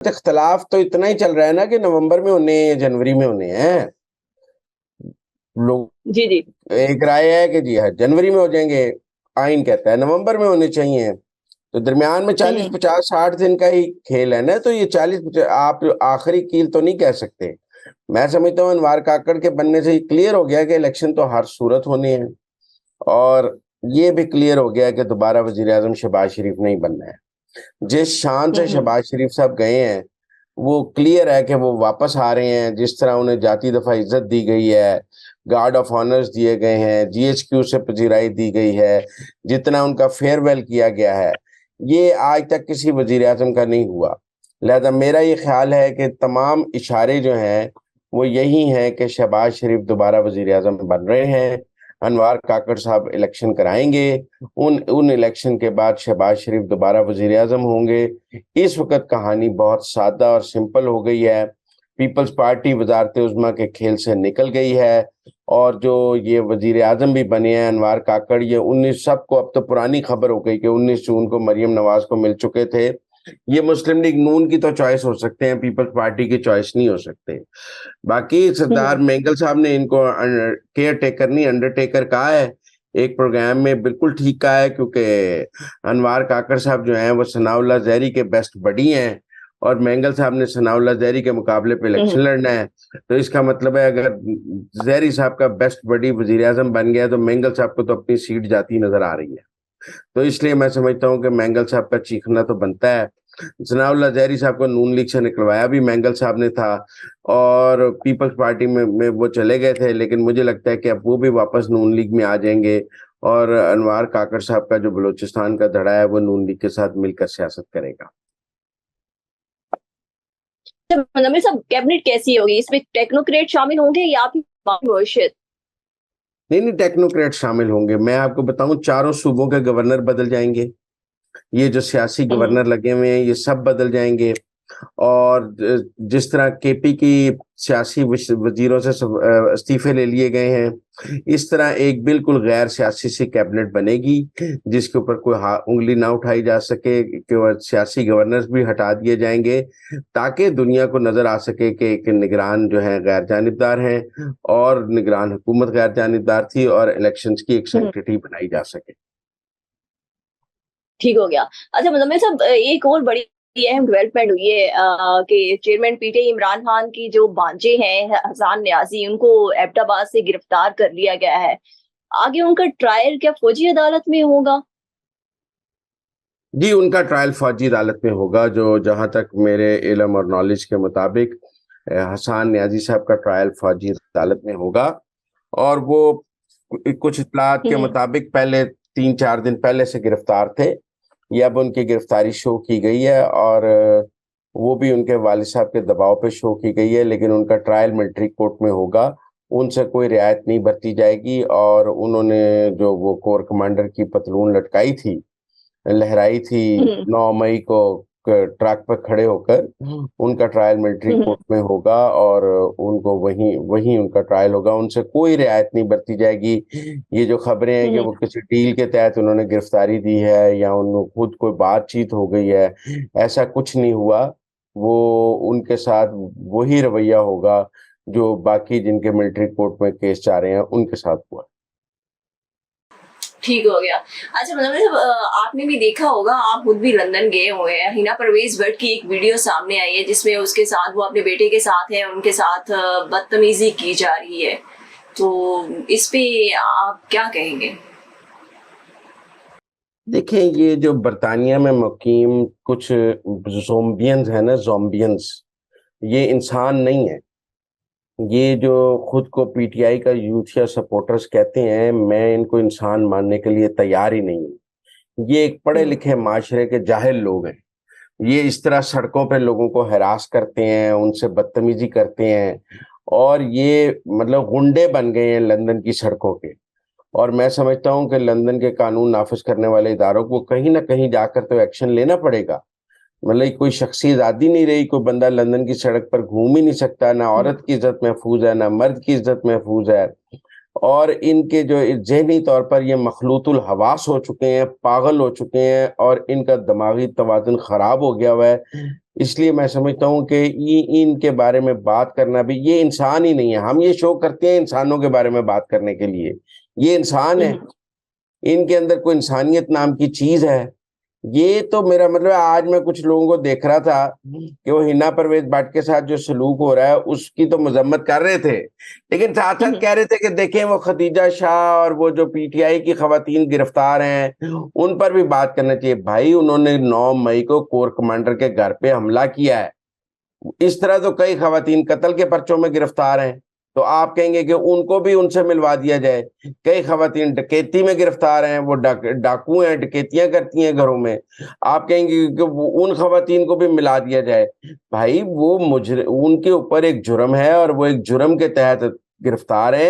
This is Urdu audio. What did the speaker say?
اختلاف تو اتنا ہی چل رہا ہے نا کہ نومبر میں ہونے یا جنوری میں ہونے ہیں لوگ. جی جی ایک رائے ہے کہ جی جنوری میں ہو جائیں گے, آئین کہتا ہے نومبر میں ہونے چاہیے. تو درمیان میں 40 50 60 دن کا ہی کھیل ہے نا. تو یہ 40 آپ آخری کیل تو نہیں کہہ سکتے. میں سمجھتا ہوں انوار کاکڑ کے بننے سے کلیئر ہو گیا کہ الیکشن تو ہر صورت ہونی ہے, اور یہ بھی کلیئر ہو گیا کہ دوبارہ وزیر اعظم شہباز شریف نہیں بننا ہے. جس شان سے شہباز شریف صاحب گئے ہیں وہ کلیئر ہے کہ وہ واپس آ رہے ہیں. جس طرح انہیں جاتی دفعہ عزت دی گئی ہے, گارڈ آف آنرز دیے گئے ہیں, جی ایچ کیو سے پذیرائی دی گئی ہے, جتنا ان کا فیئر ویل کیا گیا ہے, یہ آج تک کسی وزیر اعظم کا نہیں ہوا. لہذا میرا یہ خیال ہے کہ تمام اشارے جو ہیں وہ یہی ہیں کہ شہباز شریف دوبارہ وزیر اعظم بن رہے ہیں. انوار کاکڑ صاحب الیکشن کرائیں گے, ان الیکشن کے بعد شہباز شریف دوبارہ وزیر اعظم ہوں گے. اس وقت کہانی بہت سادہ اور سمپل ہو گئی ہے. پیپلز پارٹی وزارت عظمیٰ کے کھیل سے نکل گئی ہے, اور جو یہ وزیر اعظم بھی بنے ہیں انوار کاکڑ, یہ 19 سب کو اب تو پرانی خبر ہو گئی کہ 19 جون کو مریم نواز کو مل چکے تھے. یہ مسلم لیگ نون کی تو چوائس ہو سکتے ہیں, پیپلز پارٹی کی چوائس نہیں ہو سکتے. باقی سردار مینگل صاحب نے ان کو کیئر ٹیکر نہیں انڈر ٹیکر کہا ہے. ایک پروگرام میں بالکل ٹھیک کہا ہے, کیونکہ انوار کاکڑ صاحب جو ہیں وہ ثناء اللہ زہری کے بیسٹ بڈی ہیں, اور مینگل صاحب نے ثناء اللہ زہری کے مقابلے پہ الیکشن لڑنا ہے. تو اس کا مطلب ہے اگر زہری صاحب کا بیسٹ بڈی وزیر اعظم بن گیا تو مینگل صاحب کو تو اپنی سیٹ جاتی نظر آ رہی ہے. تو اس لیے میں سمجھتا ہوں کہ مینگل صاحب کا چیخنا تو بنتا ہے. ثناء اللہ زہری صاحب کو نون لیگ سے نکلوایا بھی مینگل صاحب نے تھا, اور پیپلز پارٹی میں وہ چلے گئے تھے, لیکن مجھے لگتا ہے کہ اب وہ بھی واپس نون لیگ میں آ جائیں گے, اور انوار کاکڑ صاحب کا جو بلوچستان کا دھڑا ہے وہ نون لیگ کے ساتھ مل کر سیاست کرے گا. منمر صاحب کیبنٹ کیسی ہوگی, اس میں ٹیکنوکریٹ شامل ہوں گے یا مرشد؟ نہیں, ٹیکنوکریٹ شامل ہوں گے. میں آپ کو بتاؤں 4 صوبوں کے گورنر بدل جائیں گے. یہ جو سیاسی گورنر لگے ہوئے ہیں یہ سب بدل جائیں گے, اور جس طرح کے پی کی سیاسی وزیروں سے استعفے لے لیے گئے ہیں, اس طرح ایک بالکل غیر سیاسی سی کیبنٹ بنے گی جس کے اوپر کوئی انگلی نہ اٹھائی جا سکے, کہ سیاسی گورنرز بھی ہٹا دیے جائیں گے تاکہ دنیا کو نظر آ سکے کہ ایک نگران جو ہیں غیر جانبدار ہیں, اور نگران حکومت غیر جانبدار تھی, اور الیکشنز کی ایک سینکٹیٹی بنائی جا سکے. ٹھیک ہو گیا. اچھا منمر صاحب ایک اور بڑی اہم ڈیولپمنٹ ہوئی ہے کہ chairman P T I Imran Khan کی جو بانجے ہیں حسان نیازی, ان کو ایبٹ آباد سے گرفتار کر لیا گیا ہے. آگے ان کا ٹرائل کیا فوجی عدالت میں ہوگا؟ جی, ان کا ٹرائل فوجی عدالت میں ہوگا. جو جہاں تک میرے علم اور نالج کے مطابق حسان نیازی صاحب کا ٹرائل فوجی عدالت میں ہوگا, اور وہ کچھ اطلاعات کے مطابق پہلے 3 4 دن پہلے سے گرفتار تھے. یہ اب ان کی گرفتاری شو کی گئی ہے, اور وہ بھی ان کے والد صاحب کے دباؤ پہ شو کی گئی ہے, لیکن ان کا ٹرائل ملٹری کورٹ میں ہوگا. ان سے کوئی رعایت نہیں برتی جائے گی, اور انہوں نے جو وہ کور کمانڈر کی پتلون لٹکائی تھی, لہرائی تھی 9 مئی کو ٹرک پر کھڑے ہو کر, ان کا ٹرائل ملٹری کورٹ میں ہوگا, اور ان کو وہیں ان کا ٹرائل ہوگا. ان سے کوئی رعایت نہیں برتی جائے گی. یہ جو خبریں ہیں کہ وہ کسی ڈیل کے تحت انہوں نے گرفتاری دی ہے یا ان خود کوئی بات چیت ہو گئی ہے, ایسا کچھ نہیں ہوا. وہ ان کے ساتھ وہی رویہ ہوگا جو باقی جن کے ملٹری کورٹ میں کیس چاہ رہے ہیں ان کے ساتھ ہوا. ٹھیک ہو گیا. اچھا مطلب آپ نے بھی دیکھا ہوگا, آپ خود بھی لندن گئے ہوئے ہیں, ہینا پرویز بٹ کی ایک ویڈیو سامنے آئی ہے جس میں اس کے ساتھ وہ اپنے بیٹے کے ساتھ ہیں, ان کے ساتھ بدتمیزی کی جا رہی ہے. تو اس پہ آپ کیا کہیں گے؟ دیکھیں, یہ جو برطانیہ میں مقیم کچھ زومبینز ہیں نا, زومبینز, یہ انسان نہیں ہے. یہ جو خود کو پی ٹی آئی کا یوتھ یا سپورٹرز کہتے ہیں, میں ان کو انسان ماننے کے لیے تیار ہی نہیں ہوں. یہ ایک پڑھے لکھے معاشرے کے جاہل لوگ ہیں. یہ اس طرح سڑکوں پہ لوگوں کو ہراس کرتے ہیں, ان سے بدتمیزی کرتے ہیں, اور یہ مطلب غنڈے بن گئے ہیں لندن کی سڑکوں کے. اور میں سمجھتا ہوں کہ لندن کے قانون نافذ کرنے والے اداروں کو کہیں نہ کہیں جا کر تو ایکشن لینا پڑے گا. مطلب کوئی شخصی آزادی نہیں رہی, کوئی بندہ لندن کی سڑک پر گھوم ہی نہیں سکتا, نہ عورت کی عزت محفوظ ہے نہ مرد کی عزت محفوظ ہے. اور ان کے جو ذہنی طور پر یہ مخلوط الحواس ہو چکے ہیں، پاگل ہو چکے ہیں، اور ان کا دماغی توازن خراب ہو گیا ہوا ہے۔ اس لیے میں سمجھتا ہوں کہ ان کے بارے میں بات کرنا بھی، یہ انسان ہی نہیں ہے۔ ہم یہ شو کرتے ہیں انسانوں کے بارے میں بات کرنے کے لیے، یہ انسان ہے، ان کے اندر کوئی انسانیت نام کی چیز ہے۔ یہ تو میرا مطلب آج میں کچھ لوگوں کو دیکھ رہا تھا کہ وہ ہنا پرویز بٹ کے ساتھ جو سلوک ہو رہا ہے اس کی تو مذمت کر رہے تھے، لیکن ساتھ ساتھ کہہ رہے تھے کہ دیکھیں وہ خدیجہ شاہ اور وہ جو پی ٹی آئی کی خواتین گرفتار ہیں ان پر بھی بات کرنا چاہیے۔ بھائی انہوں نے 9 مئی کو کور کمانڈر کے گھر پہ حملہ کیا ہے، اس طرح تو کئی خواتین قتل کے پرچوں میں گرفتار ہیں، تو آپ کہیں گے کہ ان کو بھی ان سے ملوا دیا جائے۔ کئی خواتین ڈکیتی میں گرفتار ہیں، وہ ڈاکو ہیں، ڈکیتیاں کرتی ہیں گھروں میں، آپ کہیں گے کہ ان خواتین کو بھی ملا دیا جائے۔ بھائی وہ ان کے اوپر ایک جرم ہے اور وہ ایک جرم کے تحت گرفتار ہیں،